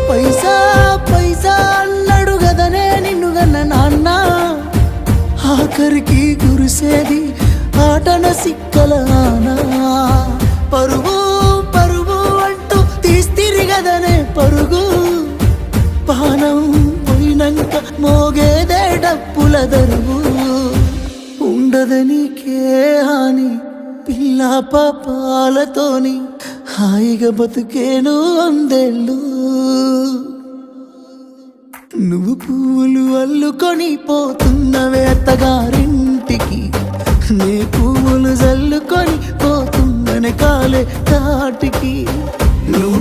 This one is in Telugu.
పైసా పైసా అన్నాడు గదనే నిన్ను గన్న నాన్న, ఆఖరికి కురిసేది ఆటన సిక్కల ఆనా. పరుగు పరుగు అంటూ తీస్తిరి గదనే పరుగు, పానం పోయినంక మోగేదే డప్పుల దరువు. ఉండదనికే హాని పిల్ల పాపాలతోని, హాయిగా బతుకేను వందేళ్ళు. నువ్వు పూలు అల్లుకొని పోతున్నవే అత్తగారింటికి, నే పువ్వులు జల్లుకొని పోతున్ననే కాలే తాటికి. నువ్వు